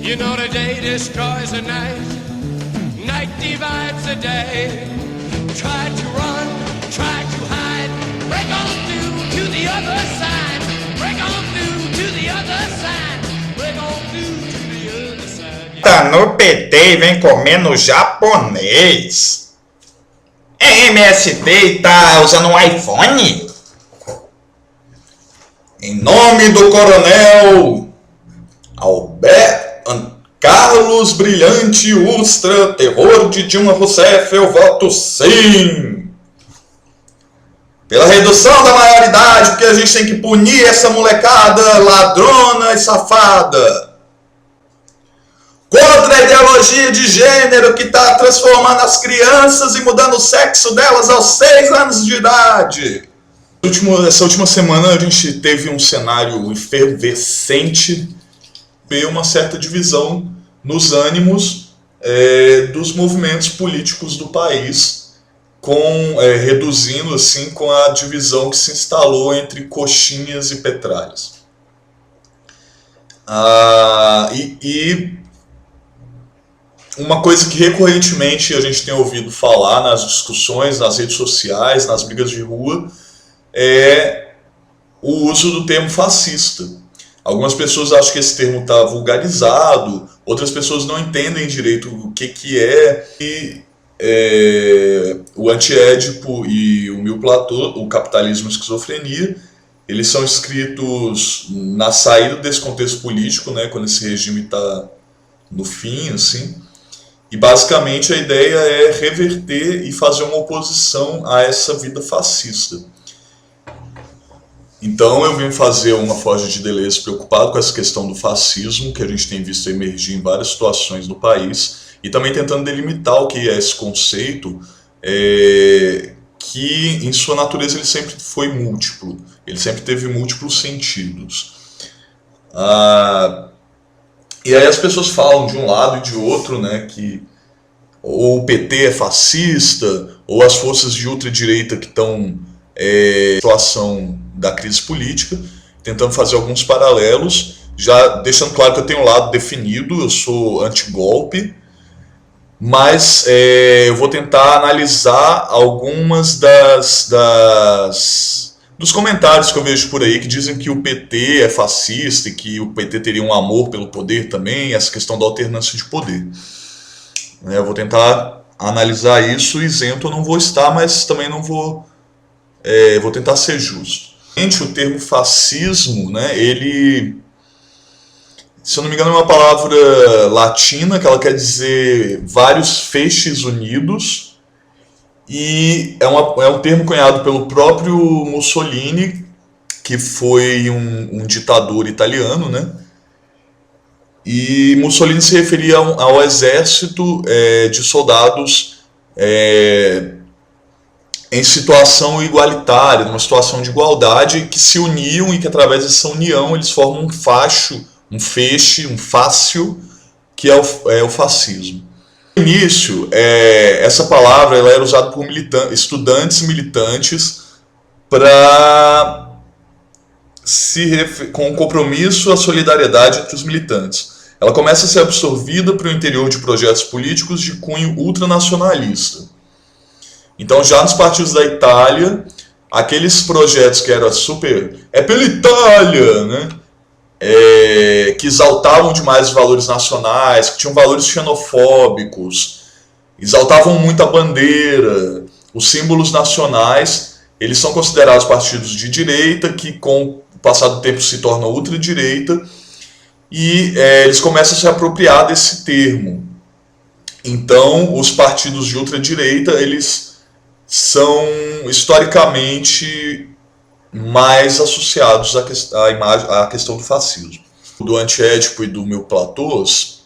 You know the day destroys the night, night divides the day. Try to run, try to hide, break on through to the other side. Break on through to the other side. Break on through to the other side. Tá no PT e vem comendo japonês. É MST e tá usando um iPhone? Em nome do coronel Carlos Brilhante Ustra, terror de Dilma Rousseff, eu voto sim. Pela redução da maioridade, porque a gente tem que punir essa molecada ladrona e safada. Contra a ideologia de gênero que está transformando as crianças e mudando o sexo delas aos 6 anos de idade. Essa última semana a gente teve um cenário efervescente e uma certa divisão nos ânimos dos movimentos políticos do país, reduzindo assim com a divisão que se instalou entre coxinhas e petralhas. Uma coisa que recorrentemente a gente tem ouvido falar nas discussões, nas redes sociais, nas brigas de rua, é o uso do termo fascista. Algumas pessoas acham que esse termo está vulgarizado, outras pessoas não entendem direito o que é. O Anti-Édipo e o Mil Platô, o Capitalismo e a Esquizofrenia, eles são escritos na saída desse contexto político, né, quando esse regime está no fim, assim. E basicamente a ideia é reverter e fazer uma oposição a essa vida fascista. Então eu vim fazer uma Forja de Deleuze preocupado com essa questão do fascismo, que a gente tem visto emergir em várias situações do país, e também tentando delimitar o que é esse conceito, que em sua natureza ele sempre foi múltiplo, ele sempre teve múltiplos sentidos. E aí as pessoas falam de um lado e de outro, né, que ou o PT é fascista, ou as forças de ultradireita que estão em situação da crise política, tentando fazer alguns paralelos, já deixando claro que eu tenho um lado definido, eu sou anti-golpe, mas eu vou tentar analisar algumas dos comentários que eu vejo por aí que dizem que o PT é fascista e que o PT teria um amor pelo poder também, essa questão da alternância de poder. Eu vou tentar analisar isso, isento eu não vou estar, mas também não vou... vou tentar ser justo. O termo fascismo, né, ele, se eu não me engano, é uma palavra latina, que ela quer dizer vários feixes unidos, e é um termo cunhado pelo próprio Mussolini, que foi um ditador italiano, né? E Mussolini se referia ao exército de soldados em situação igualitária, numa situação de igualdade, que se uniam e que através dessa união eles formam um facho, um feixe, um fácio, que é o fascismo. No início, essa palavra ela era usada por estudantes e militantes com compromisso à solidariedade entre os militantes. Ela começa a ser absorvida para o interior de projetos políticos de cunho ultranacionalista. Então, já nos partidos da Itália, aqueles projetos que eram super... É pela Itália, né? Que exaltavam demais os valores nacionais, que tinham valores xenofóbicos, exaltavam muito a bandeira, os símbolos nacionais, eles são considerados partidos de direita, que com o passar do tempo se tornam ultradireita, e eles começam a se apropriar desse termo. Então, os partidos de ultradireita, eles são historicamente mais associados à questão do fascismo. Do Anti-Édipo e do Mil Platôs,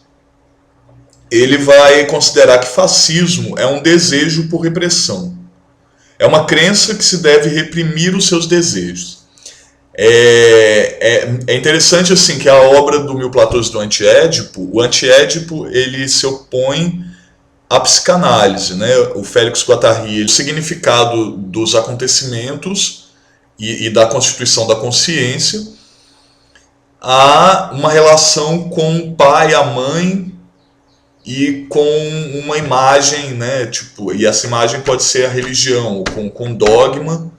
ele vai considerar que fascismo é um desejo por repressão. É uma crença que se deve reprimir os seus desejos. É interessante assim que a obra do Mil Platôs e do Anti-Édipo, o Anti-Édipo ele se opõe à psicanálise, né? O Félix Guattari, o significado dos acontecimentos e da constituição da consciência, há uma relação com o pai, a mãe e com uma imagem, né? Tipo, e essa imagem pode ser a religião, com dogma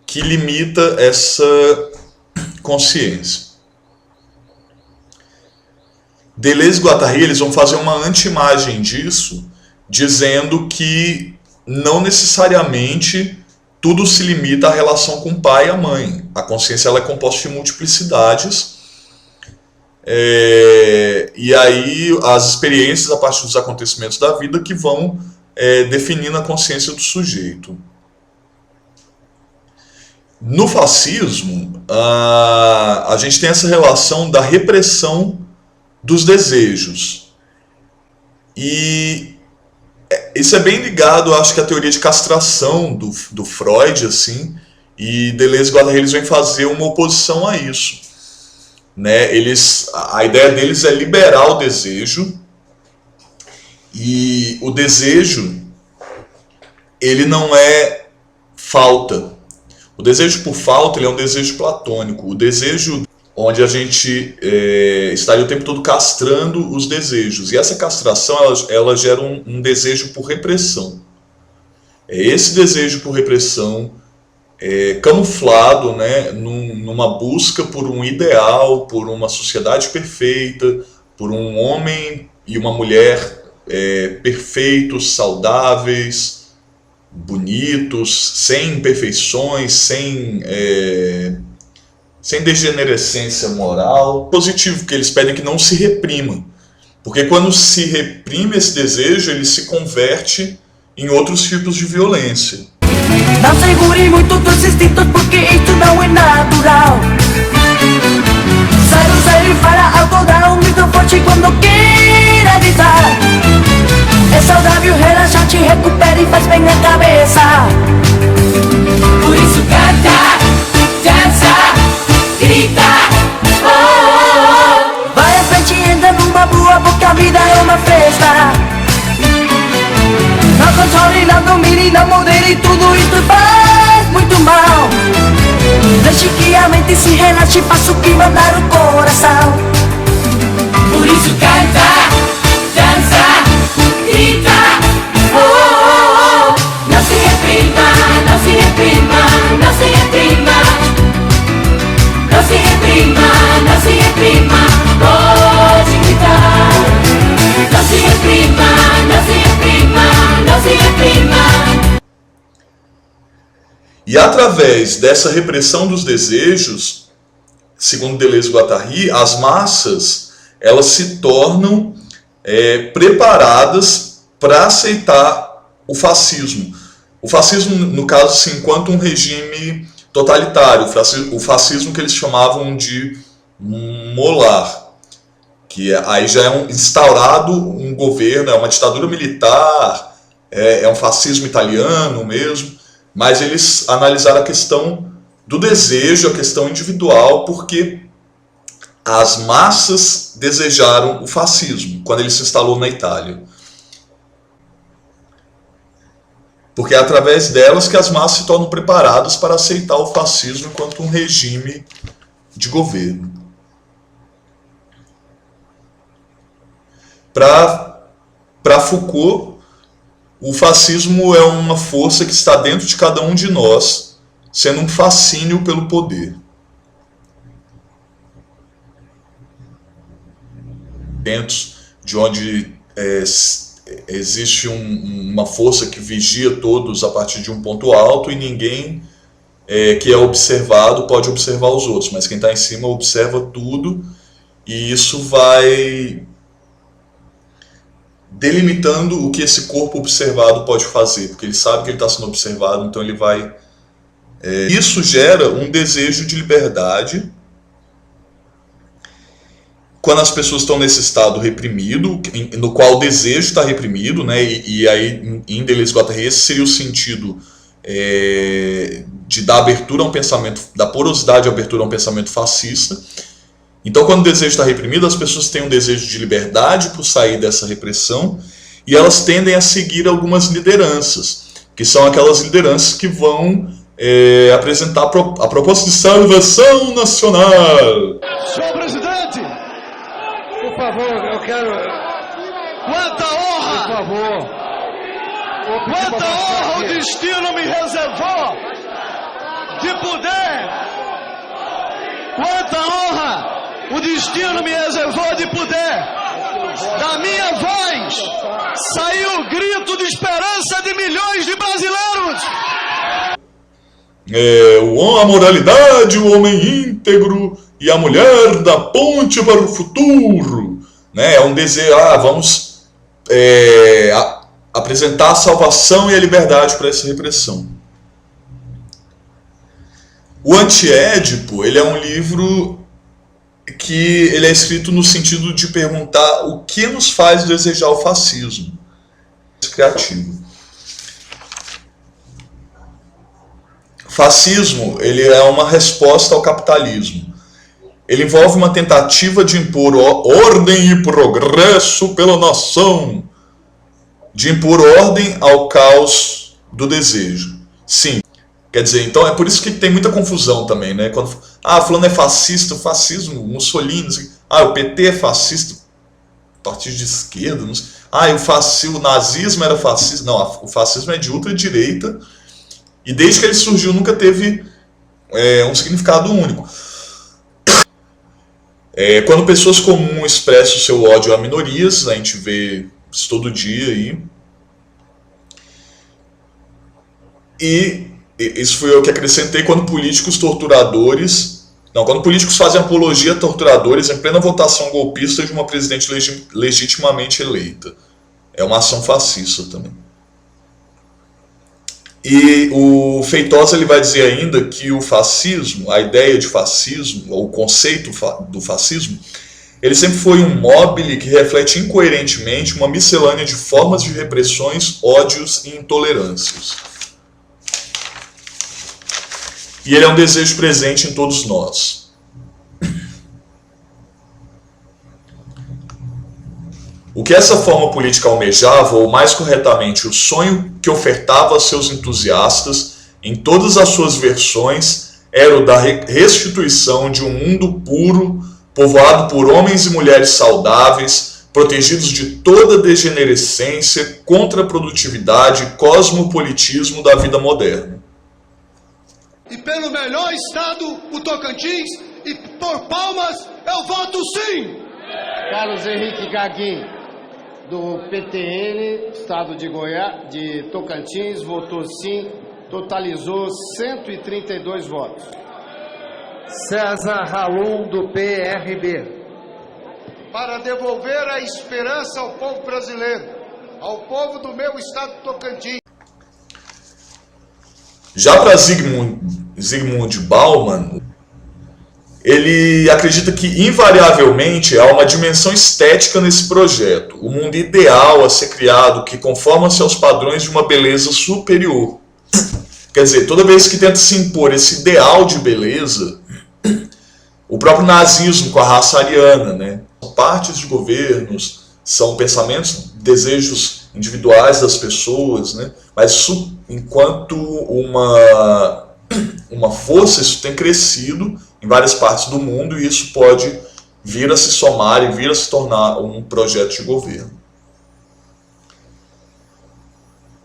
que limita essa consciência. Deleuze e Guattari, eles vão fazer uma anti-imagem disso, dizendo que não necessariamente tudo se limita à relação com o pai e a mãe. A consciência ela é composta de multiplicidades, e aí as experiências a partir dos acontecimentos da vida que vão definindo a consciência do sujeito. No fascismo, a gente tem essa relação da repressão dos desejos. E isso é bem ligado, acho que à teoria de castração do Freud, assim, e Deleuze e Guattari eles vêm fazer uma oposição a isso. Né? A ideia deles é liberar o desejo, e o desejo ele não é falta. O desejo por falta ele é um desejo platônico. O desejo onde a gente estaria o tempo todo castrando os desejos. E essa castração ela gera um desejo por repressão. É esse desejo por repressão camuflado, né, numa busca por um ideal, por uma sociedade perfeita, por um homem e uma mulher perfeitos, saudáveis, bonitos, sem imperfeições, sem degenerescência moral. Positivo, porque eles pedem que não se reprima. Porque quando se reprime esse desejo, ele se converte em outros tipos de violência. Não segure muito teus instintos porque isto não é natural. Sai para autodar grito forte quando queira gritar. É saudável, relaxante, recupera e faz bem a cabeça. Por isso canta, dança, grita, oh, oh, oh. Vai à frente e entra numa boa, porque a vida é uma festa. Não controle, não domine, não modere, tudo isso faz muito mal. Deixe que a mente se relaxe, faça o que mandar o coração. Por isso canta, dança, grita, oh, oh, oh. Não se reprima, não se reprima, não se reprima. Não se reprima, não se reprima, pode gritar. Não se reprima, não se reprima, não se reprima. E através dessa repressão dos desejos, segundo Deleuze e Guattari, as massas elas se tornam preparadas para aceitar o fascismo. O fascismo, no caso, assim, enquanto um regime totalitário, o fascismo que eles chamavam de molar, que aí já é instaurado um governo, é uma ditadura militar, é um fascismo italiano mesmo, mas eles analisaram a questão do desejo, a questão individual, porque as massas desejaram o fascismo quando ele se instalou na Itália. Porque é através delas que as massas se tornam preparadas para aceitar o fascismo enquanto um regime de governo. Para Foucault, o fascismo é uma força que está dentro de cada um de nós, sendo um fascínio pelo poder. Dentro de onde existe uma força que vigia todos a partir de um ponto alto e ninguém que é observado pode observar os outros, mas quem está em cima observa tudo, e isso vai delimitando o que esse corpo observado pode fazer, porque ele sabe que ele está sendo observado, então ele vai... Isso gera um desejo de liberdade quando as pessoas estão nesse estado reprimido, no qual o desejo está reprimido, né? E aí, em Deleuze e Guattari, esse seria o sentido de dar abertura a um pensamento, da porosidade e abertura a um pensamento fascista. Então, quando o desejo está reprimido, as pessoas têm um desejo de liberdade por sair dessa repressão, e elas tendem a seguir algumas lideranças, que são aquelas lideranças que vão apresentar a proposta de salvação nacional. Senhor presidente, por favor, eu quero... Quanta honra! Por favor. Quanta honra o destino me reservou de poder! Quanta honra o destino me reservou de poder! Da minha voz saiu o grito de esperança de milhões de brasileiros! A moralidade, o homem íntegro e a mulher da ponte para o futuro. Né? É um desejo, vamos apresentar a salvação e a liberdade para essa repressão. O Anti-Édipo, ele é um livro que ele é escrito no sentido de perguntar o que nos faz desejar o fascismo. Criativo. Fascismo, ele é uma resposta ao capitalismo. Ele envolve uma tentativa de impor ordem e progresso pela nação, de impor ordem ao caos do desejo. Sim, quer dizer, então é por isso que tem muita confusão também, né? Quando fulano é fascista, fascismo, Mussolini, o PT é fascista, partido de esquerda, não sei. O nazismo era fascista. Não, o fascismo é de ultradireita e desde que ele surgiu nunca teve um significado único. Quando pessoas comuns expressam seu ódio a minorias, a gente vê isso todo dia aí. E isso foi eu que acrescentei quando políticos fazem apologia a torturadores em plena votação golpista de uma presidente legitimamente eleita. É uma ação fascista também. E o Feitosa ele vai dizer ainda que o fascismo, a ideia de fascismo, ou o conceito do fascismo, ele sempre foi um mobile que reflete incoerentemente uma miscelânea de formas de repressões, ódios e intolerâncias. E ele é um desejo presente em todos nós. O que essa forma política almejava, ou mais corretamente, o sonho que ofertava a seus entusiastas, em todas as suas versões, era o da restituição de um mundo puro, povoado por homens e mulheres saudáveis, protegidos de toda degenerescência, contraprodutividade e cosmopolitismo da vida moderna. E pelo melhor estado, o Tocantins, e por Palmas, eu voto sim! Carlos Henrique Gaguin, do PTN, estado de Goiás, de Tocantins, votou sim, totalizou 132 votos. César Halum, do PRB. Para devolver a esperança ao povo brasileiro, ao povo do meu estado de Tocantins. Já para Zygmunt Bauman, ele acredita que invariavelmente há uma dimensão estética nesse projeto, o mundo ideal a ser criado que conforma-se aos padrões de uma beleza superior. Quer dizer, toda vez que tenta se impor esse ideal de beleza, o próprio nazismo com a raça ariana, né? São partes de governos, são pensamentos, desejos individuais das pessoas, né? Mas isso, enquanto uma força, isso tem crescido em várias partes do mundo e isso pode vir a se somar e vir a se tornar um projeto de governo.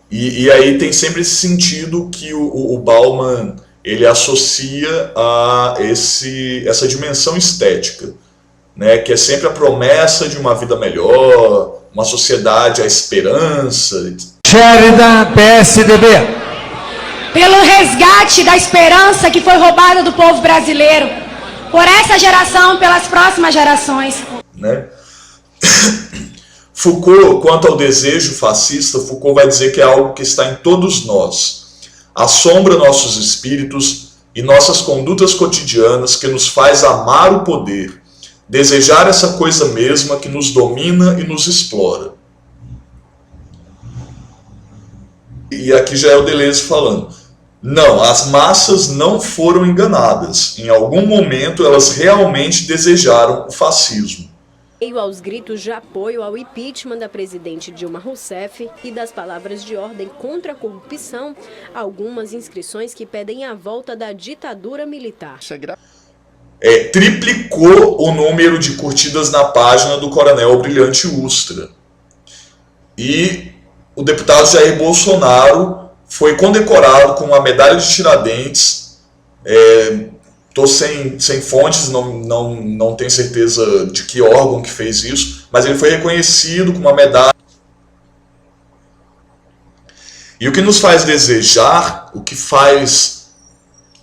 E aí tem sempre esse sentido que o Bauman ele associa a essa dimensão estética, né, que é sempre a promessa de uma vida melhor, uma sociedade, a esperança. Sheridan, PSDB. Pelo resgate da esperança que foi roubada do povo brasileiro, por essa geração, pelas próximas gerações. Né? Foucault, quanto ao desejo fascista, Foucault vai dizer que é algo que está em todos nós, assombra nossos espíritos e nossas condutas cotidianas, que nos faz amar o poder, desejar essa coisa mesma que nos domina e nos explora. E aqui já é o Deleuze falando. Não, as massas não foram enganadas. Em algum momento elas realmente desejaram o fascismo. meio aos gritos de apoio ao impeachment da presidente Dilma Rousseff e das palavras de ordem contra a corrupção, algumas inscrições que pedem a volta da ditadura militar. Triplicou o número de curtidas na página do Coronel Brilhante Ustra. E o deputado Jair Bolsonaro foi condecorado com uma medalha de Tiradentes. Estou sem fontes, não tenho certeza de que órgão que fez isso, mas ele foi reconhecido com uma medalha. E o que nos faz desejar, o que faz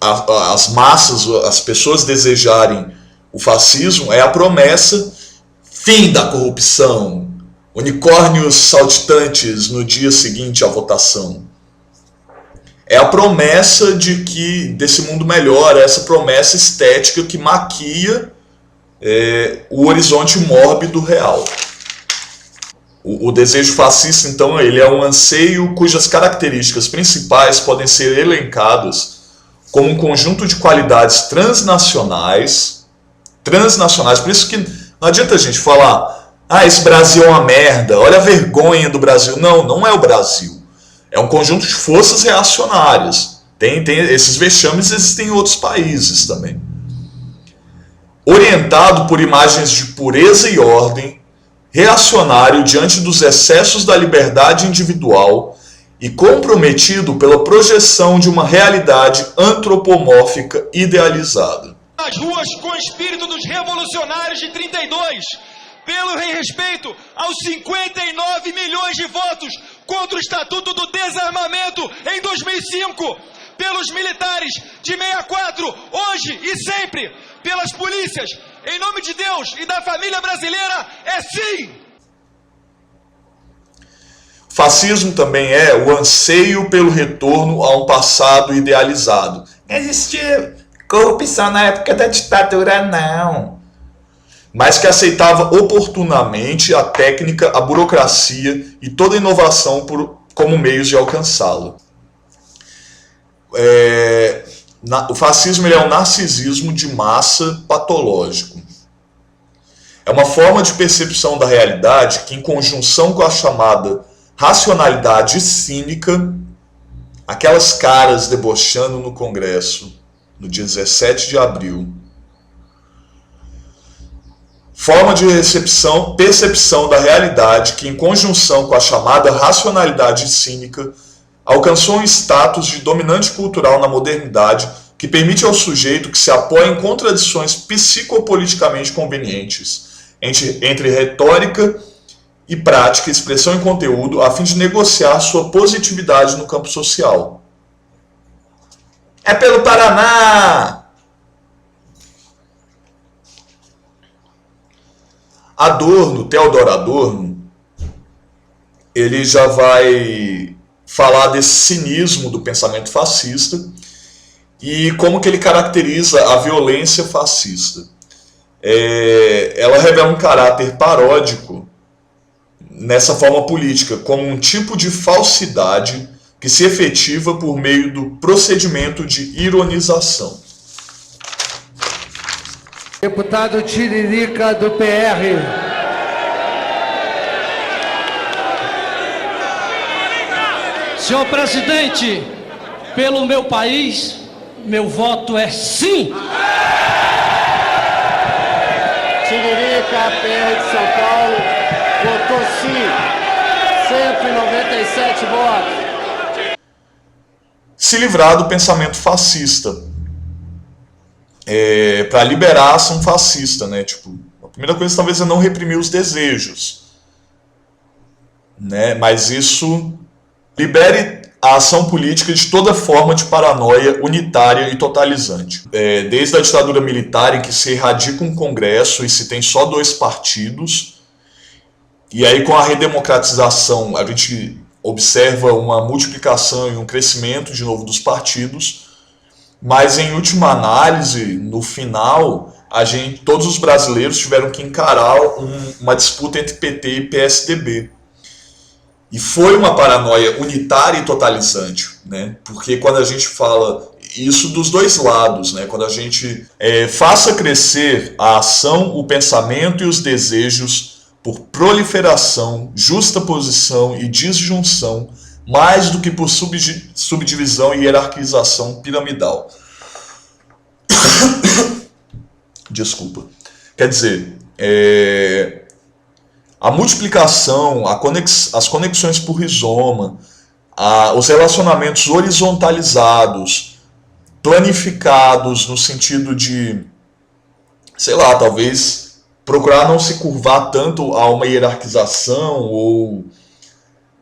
as massas, as pessoas desejarem o fascismo, é a promessa: fim da corrupção, unicórnios saltitantes no dia seguinte à votação. É a promessa desse mundo melhor, essa promessa estética que maquia o horizonte mórbido real. O desejo fascista, então, ele é um anseio cujas características principais podem ser elencadas como um conjunto de qualidades transnacionais, por isso que não adianta a gente falar: esse Brasil é uma merda, olha a vergonha do Brasil. Não é o Brasil. É um conjunto de forças reacionárias. Esses vexames existem em outros países também. Orientado por imagens de pureza e ordem, reacionário diante dos excessos da liberdade individual e comprometido pela projeção de uma realidade antropomórfica idealizada. Nas ruas com o espírito dos revolucionários de 32, pelo respeito aos 59 milhões de votos contra o Estatuto do Desarmamento em 2005, pelos militares de 64, hoje e sempre, pelas polícias, em nome de Deus e da família brasileira, é sim! Fascismo também é o anseio pelo retorno a um passado idealizado. Não existia corrupção na época da ditadura, não. Mas que aceitava oportunamente a técnica, a burocracia e toda inovação como meios de alcançá-la. O fascismo é um narcisismo de massa patológico. É uma forma de percepção da realidade que, em conjunção com a chamada racionalidade cínica, aquelas caras debochando no Congresso no dia 17 de abril, forma de percepção da realidade que, em conjunção com a chamada racionalidade cínica, alcançou um status de dominante cultural na modernidade que permite ao sujeito que se apoia em contradições psicopoliticamente convenientes entre retórica e prática, expressão e conteúdo, a fim de negociar sua positividade no campo social. É pelo Paraná! Theodor Adorno, ele já vai falar desse cinismo do pensamento fascista e como que ele caracteriza a violência fascista. Ela revela um caráter paródico nessa forma política, como um tipo de falsidade que se efetiva por meio do procedimento de ironização. Deputado Tiririca, do PR. Senhor presidente, pelo meu país, meu voto é sim. Tiririca, PR de São Paulo, votou sim. 197 votos. Se livrar do pensamento fascista. Para liberar a ação fascista, né? A primeira coisa talvez é não reprimir os desejos, né? Mas isso libere a ação política de toda forma de paranoia unitária e totalizante. Desde a ditadura militar, em que se erradica um congresso e se tem só 2 partidos, e aí com a redemocratização a gente observa uma multiplicação e um crescimento de novo dos partidos. Mas, em última análise, no final, todos os brasileiros tiveram que encarar uma disputa entre PT e PSDB. E foi uma paranoia unitária e totalizante, né? Porque quando a gente fala isso dos dois lados, né? Quando a gente faça crescer a ação, o pensamento e os desejos por proliferação, justaposição e disjunção, mais do que por subdivisão e hierarquização piramidal. Desculpa. Quer dizer, a multiplicação, as conexões por rizoma, os relacionamentos horizontalizados, planificados no sentido de, sei lá, talvez procurar não se curvar tanto a uma hierarquização ou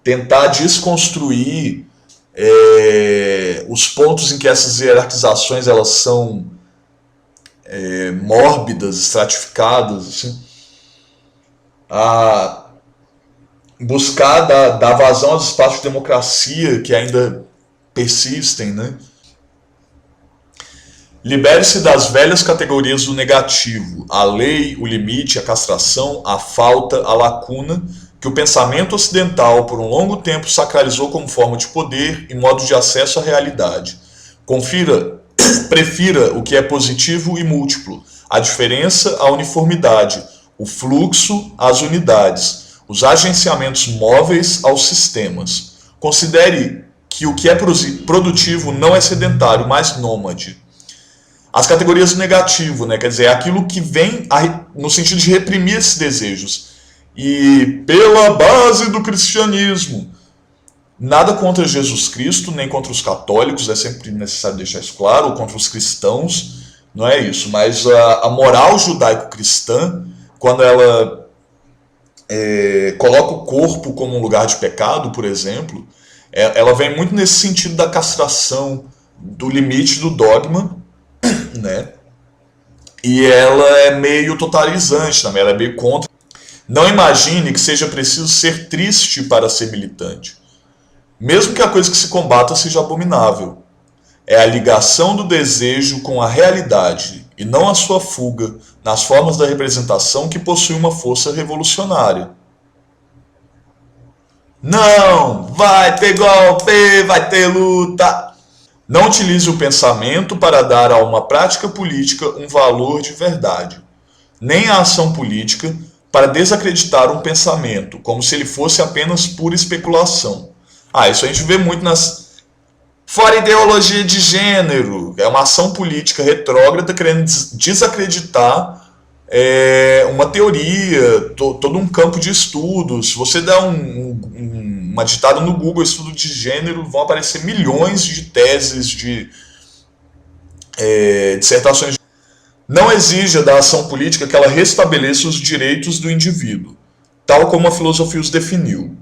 tentar desconstruir os pontos em que essas hierarquizações elas são mórbidas, estratificadas, assim, a buscar dar vazão aos espaços de democracia que ainda persistem, né? Libere-se das velhas categorias do negativo, a lei, o limite, a castração, a falta, a lacuna, que o pensamento ocidental por um longo tempo sacralizou como forma de poder e modo de acesso à realidade. Prefira o que é positivo e múltiplo, a diferença, a uniformidade, o fluxo, as unidades, os agenciamentos móveis aos sistemas. Considere que o que é produtivo não é sedentário, mas nômade. As categorias do negativo, né? Quer dizer, é aquilo que vem no sentido de reprimir esses desejos. E pela base do cristianismo, nada contra Jesus Cristo, nem contra os católicos, é sempre necessário deixar isso claro, ou contra os cristãos, não é isso. Mas a moral judaico-cristã, quando ela coloca o corpo como um lugar de pecado, por exemplo, ela vem muito nesse sentido da castração, do limite do dogma, né? E ela é meio totalizante também, ela é meio contra. Não imagine que seja preciso ser triste para ser militante. Mesmo que a coisa que se combata seja abominável. É a ligação do desejo com a realidade, e não a sua fuga nas formas da representação que possui uma força revolucionária. Não, vai ter golpe, vai ter luta. Não utilize o pensamento para dar a uma prática política um valor de verdade, nem a ação política para desacreditar um pensamento, como se ele fosse apenas pura especulação. Isso a gente vê muito fora ideologia de gênero, é uma ação política retrógrada querendo desacreditar uma teoria, todo um campo de estudos. Se você dá uma digitada no Google, estudo de gênero, vão aparecer milhões de teses, de dissertações. Não exija da ação política que ela restabeleça os direitos do indivíduo, tal como a filosofia os definiu.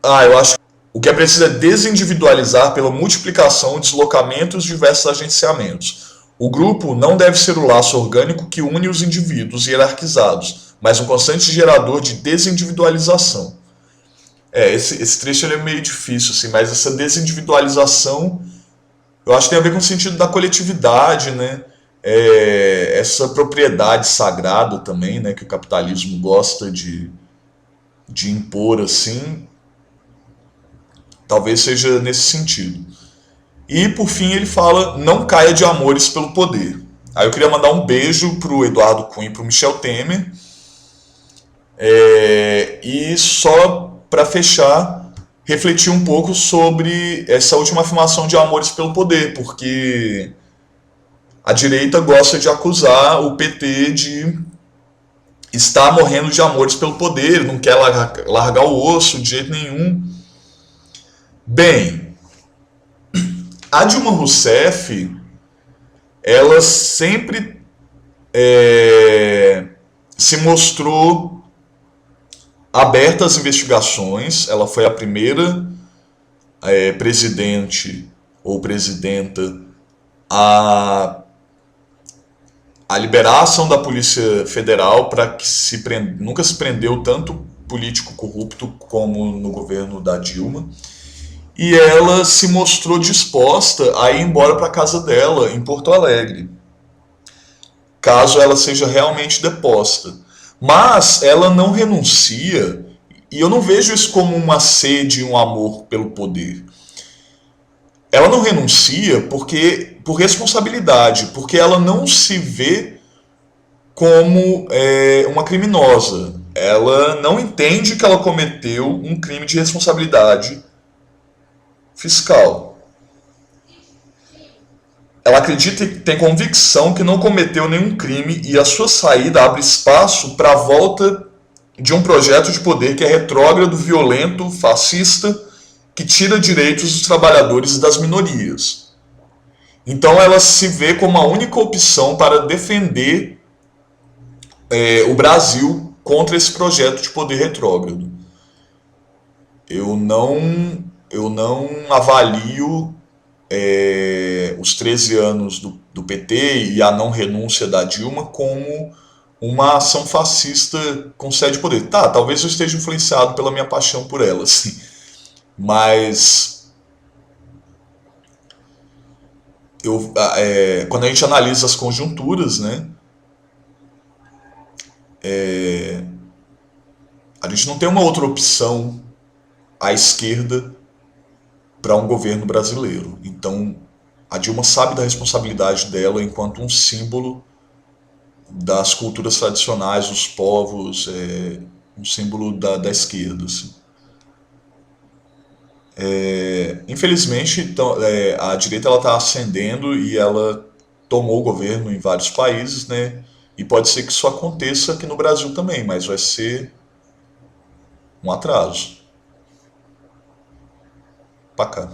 Eu acho que o que é preciso é desindividualizar pela multiplicação e deslocamento dos diversos agenciamentos. O grupo não deve ser o laço orgânico que une os indivíduos hierarquizados, mas um constante gerador de desindividualização. Esse trecho ele é meio difícil, assim, mas essa desindividualização eu acho que tem a ver com o sentido da coletividade, né? Essa propriedade sagrada também, né, que o capitalismo gosta de impor assim. Talvez seja nesse sentido. E, por fim, ele fala, não caia de amores pelo poder. Aí eu queria mandar um beijo para o Eduardo Cunha e para o Michel Temer. E só para fechar, refletir um pouco sobre essa última afirmação de amores pelo poder, porque a direita gosta de acusar o PT de estar morrendo de amores pelo poder, não quer largar o osso de jeito nenhum. Bem, a Dilma Rousseff, ela sempre se mostrou aberta às investigações. Ela foi a primeira presidente ou presidenta a liberar a ação da Polícia Federal para que nunca se prendeu tanto político corrupto como no governo da Dilma. E ela se mostrou disposta a ir embora para a casa dela, em Porto Alegre, caso ela seja realmente deposta. Mas ela não renuncia, e eu não vejo isso como uma sede e um amor pelo poder. ela não renuncia por responsabilidade, porque ela não se vê como uma criminosa. Ela não entende que ela cometeu um crime de responsabilidade fiscal. Ela acredita e tem convicção que não cometeu nenhum crime, e a sua saída abre espaço para a volta de um projeto de poder que é retrógrado, violento, fascista, que tira direitos dos trabalhadores e das minorias. Então ela se vê como a única opção para defender o Brasil contra esse projeto de poder retrógrado. Eu não avalio os 13 anos do PT e a não renúncia da Dilma como uma ação fascista com sede de poder. Tá, talvez eu esteja influenciado pela minha paixão por ela, assim. Mas quando a gente analisa as conjunturas, né, a gente não tem uma outra opção à esquerda para um governo brasileiro. Então, a Dilma sabe da responsabilidade dela enquanto um símbolo das culturas tradicionais, dos povos, um símbolo da esquerda. Assim. Infelizmente, então, a direita está ascendendo e ela tomou o governo em vários países, né? E pode ser que isso aconteça aqui no Brasil também, mas vai ser um atraso. Bacana.